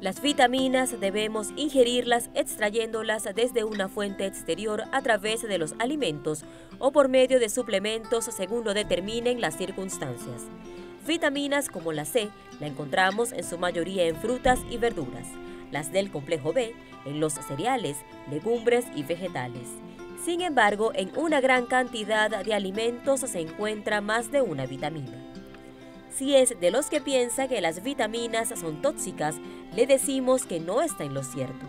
Las vitaminas debemos ingerirlas extrayéndolas desde una fuente exterior a través de los alimentos o por medio de suplementos según lo determinen las circunstancias. Vitaminas como la C la encontramos en su mayoría en frutas y verduras, las del complejo B en los cereales, legumbres y vegetales. Sin embargo, en una gran cantidad de alimentos se encuentra más de una vitamina. Si es de los que piensa que las vitaminas son tóxicas, le decimos que no está en lo cierto,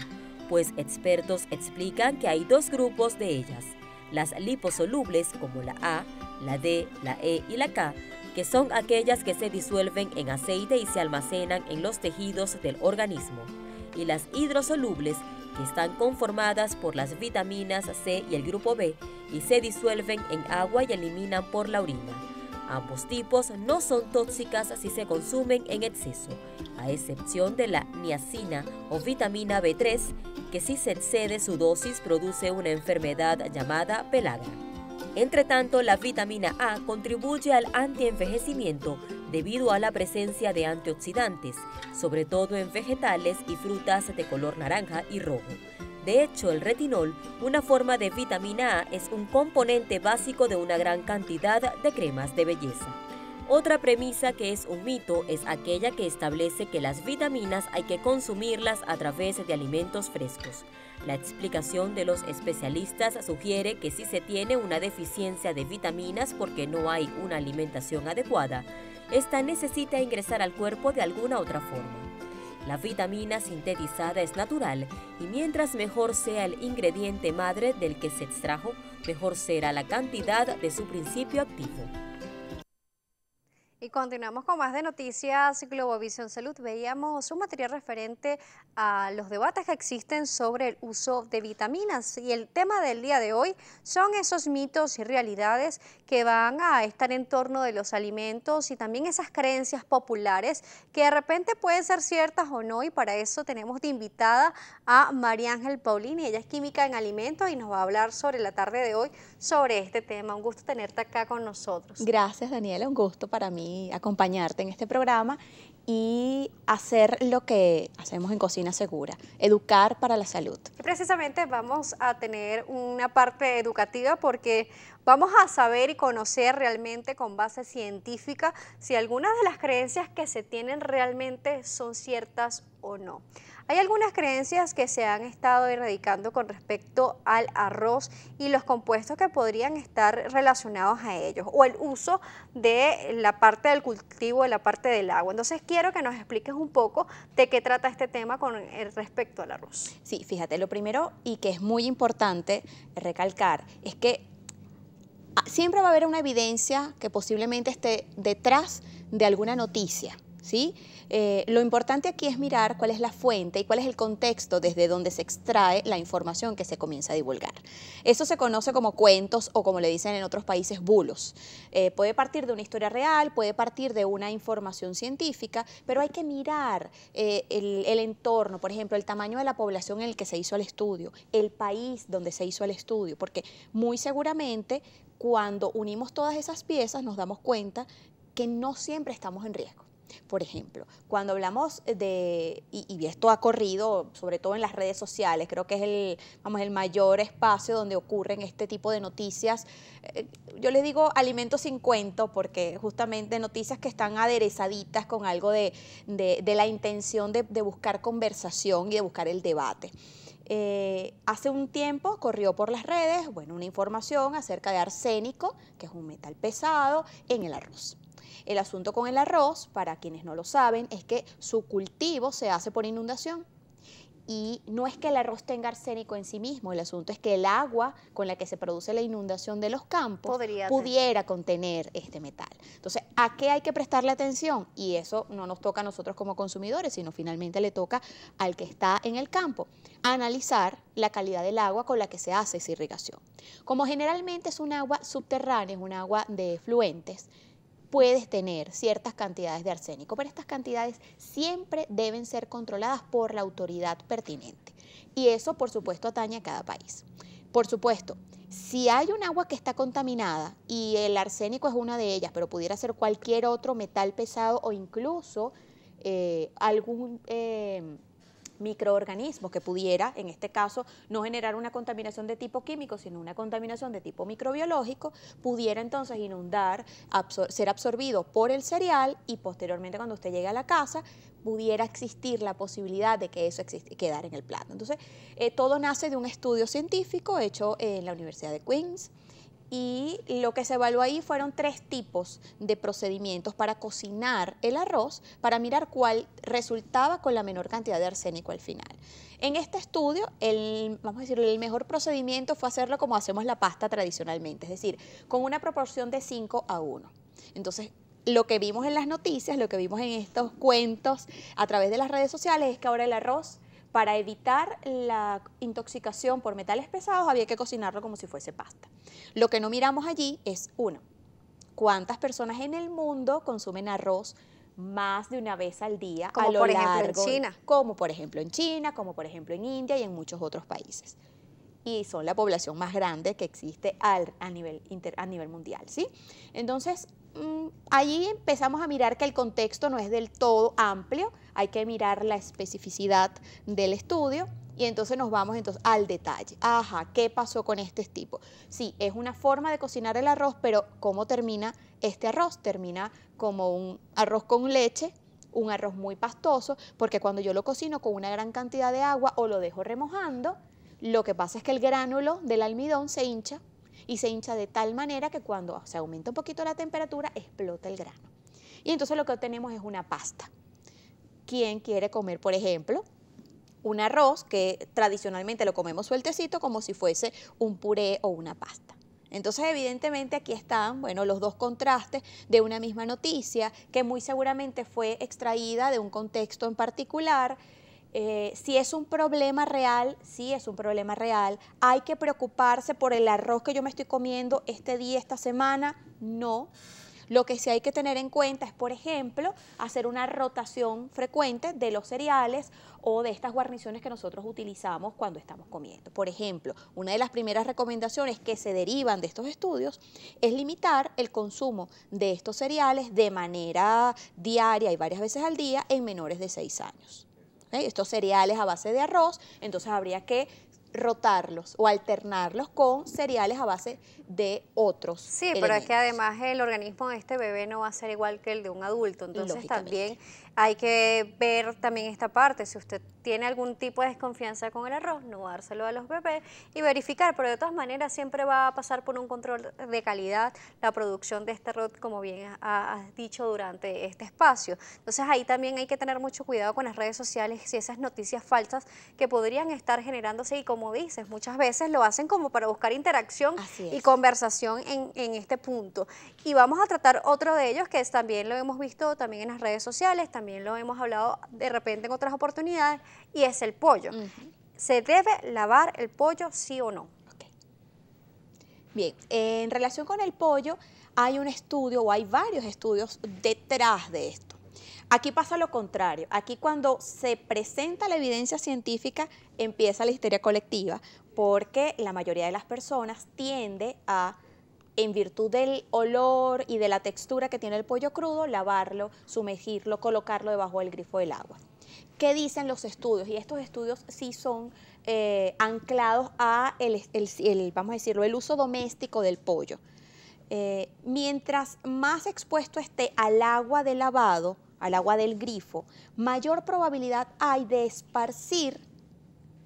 pues expertos explican que hay dos grupos de ellas, las liposolubles como la A, la D, la E y la K, que son aquellas que se disuelven en aceite y se almacenan en los tejidos del organismo, y las hidrosolubles, que están conformadas por las vitaminas C y el grupo B y se disuelven en agua y eliminan por la orina. Ambos tipos no son tóxicas si se consumen en exceso, a excepción de la niacina o vitamina B3, que si se excede su dosis produce una enfermedad llamada pelagra. Entre tanto, la vitamina A contribuye al antienvejecimiento debido a la presencia de antioxidantes, sobre todo en vegetales y frutas de color naranja y rojo. De hecho, el retinol, una forma de vitamina A, es un componente básico de una gran cantidad de cremas de belleza. Otra premisa que es un mito es aquella que establece que las vitaminas hay que consumirlas a través de alimentos frescos. La explicación de los especialistas sugiere que si se tiene una deficiencia de vitaminas porque no hay una alimentación adecuada, esta necesita ingresar al cuerpo de alguna otra forma. La vitamina sintetizada es natural y mientras mejor sea el ingrediente madre del que se extrajo, mejor será la cantidad de su principio activo. Y continuamos con más de noticias Globovisión Salud. Veíamos un material referente a los debates que existen sobre el uso de vitaminas. Y el tema del día de hoy son esos mitos y realidades que van a estar en torno de los alimentos y también esas creencias populares que de repente pueden ser ciertas o no. Y para eso tenemos de invitada a María Ángel Paulini. Ella es química en alimentos y nos va a hablar sobre la tarde de hoy sobre este tema. Un gusto tenerte acá con nosotros. Gracias, Daniela, un gusto para mí acompañarte en este programa y hacer lo que hacemos en Cocina Segura, educar para la salud. Precisamente vamos a tener una parte educativa porque vamos a saber y conocer realmente con base científica si algunas de las creencias que se tienen realmente son ciertas o no. Hay algunas creencias que se han estado erradicando con respecto al arroz y los compuestos que podrían estar relacionados a ellos o el uso de la parte del cultivo, de la parte del agua. Entonces quiero que nos expliques un poco de qué trata este tema con respecto al arroz. Sí, fíjate, lo primero y que es muy importante recalcar es que siempre va a haber una evidencia que posiblemente esté detrás de alguna noticia, ¿sí? Lo importante aquí es mirar cuál es la fuente y cuál es el contexto desde donde se extrae la información que se comienza a divulgar. Eso se conoce como cuentos o, como le dicen en otros países, bulos. Puede partir de una historia real, puede partir de una información científica, pero hay que mirar el entorno, por ejemplo, el tamaño de la población en el que se hizo el estudio, el país donde se hizo el estudio, porque muy seguramente cuando unimos todas esas piezas nos damos cuenta que no siempre estamos en riesgo. Por ejemplo, cuando hablamos de, y esto ha corrido sobre todo en las redes sociales, creo que es el mayor espacio donde ocurren este tipo de noticias. Yo les digo alimentos sin cuento porque justamente noticias que están aderezaditas con algo de la intención de buscar conversación y de buscar el debate. Hace un tiempo corrió por las redes, una información acerca de arsénico, que es un metal pesado, en el arroz. El asunto con el arroz, para quienes no lo saben, es que su cultivo se hace por inundación. Y no es que el arroz tenga arsénico en sí mismo, el asunto es que el agua con la que se produce la inundación de los campos pudiera contener este metal. Entonces, ¿a qué hay que prestarle atención? Y eso no nos toca a nosotros como consumidores, sino finalmente le toca al que está en el campo, analizar la calidad del agua con la que se hace esa irrigación. Como generalmente es un agua subterránea, es un agua de efluentes, puedes tener ciertas cantidades de arsénico, pero estas cantidades siempre deben ser controladas por la autoridad pertinente. Y eso, por supuesto, atañe a cada país. Por supuesto, si hay un agua que está contaminada y el arsénico es una de ellas, pero pudiera ser cualquier otro metal pesado o incluso algún microorganismos que pudiera, en este caso, no generar una contaminación de tipo químico, sino una contaminación de tipo microbiológico, pudiera entonces inundar, ser absorbido por el cereal y posteriormente cuando usted llegue a la casa pudiera existir la posibilidad de que eso quedara en el plato. Entonces, todo nace de un estudio científico hecho en la Universidad de Queens, y lo que se evaluó ahí fueron 3 tipos de procedimientos para cocinar el arroz, para mirar cuál resultaba con la menor cantidad de arsénico al final. En este estudio, vamos a decir, el mejor procedimiento fue hacerlo como hacemos la pasta tradicionalmente, es decir, con una proporción de 5:1. Entonces, lo que vimos en las noticias, lo que vimos en estos cuentos a través de las redes sociales es que ahora el arroz, para evitar la intoxicación por metales pesados, había que cocinarlo como si fuese pasta. Lo que no miramos allí es, uno, cuántas personas en el mundo consumen arroz más de una vez al día como a lo por ejemplo largo, en China. como por ejemplo en China, como por ejemplo en India y en muchos otros países. Y son la población más grande que existe a nivel mundial, ¿sí? Entonces, allí empezamos a mirar que el contexto no es del todo amplio, hay que mirar la especificidad del estudio y entonces nos vamos al detalle. Ajá, ¿qué pasó con este tipo? Sí, es una forma de cocinar el arroz, pero ¿cómo termina este arroz? Termina como un arroz con leche, un arroz muy pastoso, porque cuando yo lo cocino con una gran cantidad de agua o lo dejo remojando, lo que pasa es que el gránulo del almidón se hincha y se hincha de tal manera que cuando se aumenta un poquito la temperatura explota el grano. Y entonces lo que obtenemos es una pasta. ¿Quién quiere comer, por ejemplo, un arroz que tradicionalmente lo comemos sueltecito como si fuese un puré o una pasta? Entonces, evidentemente, aquí están, bueno, los dos contrastes de una misma noticia que muy seguramente fue extraída de un contexto en particular. Si es un problema real, sí es un problema real. ¿Hay que preocuparse por el arroz que yo me estoy comiendo este día, esta semana? No. Lo que sí hay que tener en cuenta es, por ejemplo, hacer una rotación frecuente de los cereales o de estas guarniciones que nosotros utilizamos cuando estamos comiendo. Por ejemplo, una de las primeras recomendaciones que se derivan de estos estudios es limitar el consumo de estos cereales de manera diaria y varias veces al día en menores de 6 años. Estos cereales a base de arroz, entonces habría que rotarlos o alternarlos con cereales a base de otros Sí, pero es elementos. que además el organismo de este bebé no va a ser igual que el de un adulto, entonces también hay que ver también esta parte. Si usted tiene algún tipo de desconfianza con el arroz, no dárselo a los bebés y verificar, pero de todas maneras siempre va a pasar por un control de calidad la producción de este arroz, como bien has dicho durante este espacio. Entonces ahí también hay que tener mucho cuidado con las redes sociales y esas noticias falsas que podrían estar generándose, y como dices, muchas veces lo hacen como para buscar interacción y conversación en este punto. Y vamos a tratar otro de ellos que también lo hemos visto también en las redes sociales, también lo hemos hablado de repente en otras oportunidades, y es el pollo. ¿Se debe lavar el pollo, sí o no? Bien, en relación con el pollo, hay un estudio o hay varios estudios detrás de esto. Aquí pasa lo contrario. Aquí cuando se presenta la evidencia científica empieza la histeria colectiva, porque la mayoría de las personas tiende a, en virtud del olor y de la textura que tiene el pollo crudo, lavarlo, sumergirlo, colocarlo debajo del grifo del agua. ¿Qué dicen los estudios? Y estos estudios sí son anclados a vamos a decirlo, el uso doméstico del pollo. Mientras más expuesto esté al agua de lavado, al agua del grifo, mayor probabilidad hay de esparcir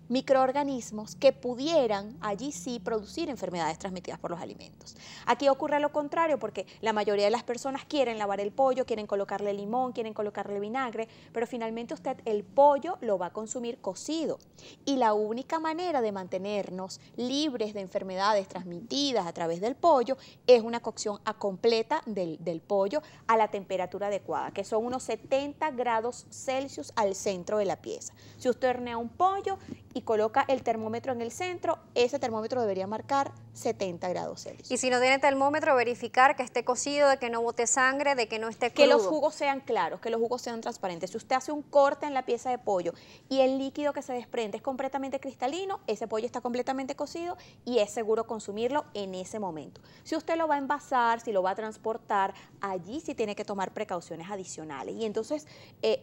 microorganismos que pudieran allí sí producir enfermedades transmitidas por los alimentos. Aquí ocurre lo contrario, porque la mayoría de las personas quieren lavar el pollo, quieren colocarle limón, quieren colocarle vinagre, pero finalmente usted el pollo lo va a consumir cocido. Y la única manera de mantenernos libres de enfermedades transmitidas a través del pollo es una cocción completa del pollo a la temperatura adecuada, que son unos 70 grados Celsius al centro de la pieza. Si usted hornea un pollo y coloca el termómetro en el centro, ese termómetro debería marcar 70 grados Celsius. Y si no tiene termómetro, verificar que esté cocido, de que no bote sangre, de que no esté crudo. Que los jugos sean claros, que los jugos sean transparentes. Si usted hace un corte en la pieza de pollo y el líquido que se desprende es completamente cristalino, ese pollo está completamente cocido y es seguro consumirlo en ese momento. Si usted lo va a envasar, si lo va a transportar, allí sí tiene que tomar precauciones adicionales. Y entonces,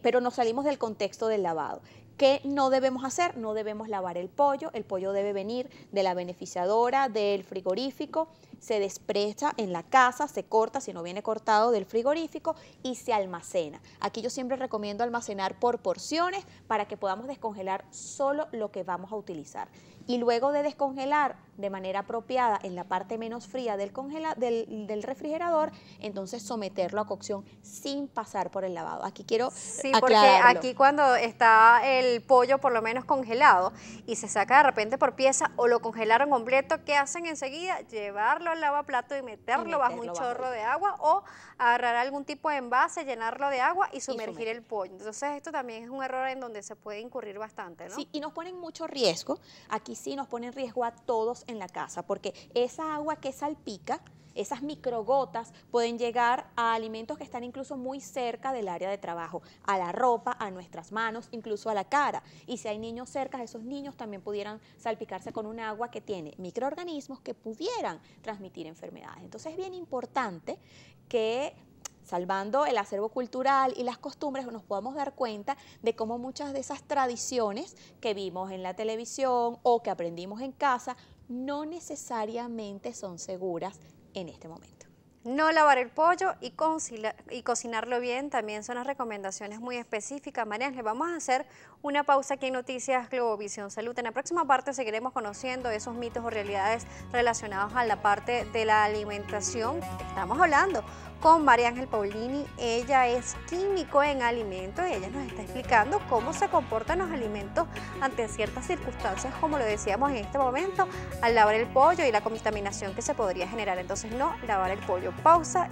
pero nos salimos del contexto del lavado. ¿Qué no debemos hacer? No debemos lavar el pollo debe venir de la beneficiadora, del frigorífico, se desprecha en la casa, se corta si no viene cortado del frigorífico y se almacena. Aquí yo siempre recomiendo almacenar por porciones para que podamos descongelar solo lo que vamos a utilizar. Y luego de descongelar de manera apropiada en la parte menos fría del refrigerador, entonces someterlo a cocción sin pasar por el lavado. Aquí quiero aclararlo. Porque aquí cuando está el pollo por lo menos congelado y se saca de repente por pieza o lo congelaron completo, ¿qué hacen enseguida? Llevarlo al lavaplato y meterlo bajo un chorro de agua o agarrar algún tipo de envase, llenarlo de agua y sumergir el pollo. Entonces esto también es un error en donde se puede incurrir bastante, ¿no? Sí, y nos ponen mucho riesgo. Aquí sí nos ponen riesgo a todos en la casa, porque esa agua que salpica, esas microgotas pueden llegar a alimentos que están incluso muy cerca del área de trabajo, a la ropa, a nuestras manos, incluso a la cara. Y si hay niños cerca, esos niños también pudieran salpicarse con un agua que tiene microorganismos que pudieran transmitir enfermedades. Entonces es bien importante que, salvando el acervo cultural y las costumbres, nos podamos dar cuenta de cómo muchas de esas tradiciones que vimos en la televisión o que aprendimos en casa no necesariamente son seguras en este momento. No lavar el pollo y cocinarlo bien también son las recomendaciones muy específicas. María Ángel, vamos a hacer una pausa aquí en Noticias Globovisión Salud. En la próxima parte seguiremos conociendo esos mitos o realidades relacionados a la parte de la alimentación. Estamos hablando con María Ángel Paulini. Ella es químico en alimentos y ella nos está explicando cómo se comportan los alimentos ante ciertas circunstancias, como lo decíamos en este momento, al lavar el pollo y la contaminación que se podría generar. Entonces, no lavar el pollo. Pausa.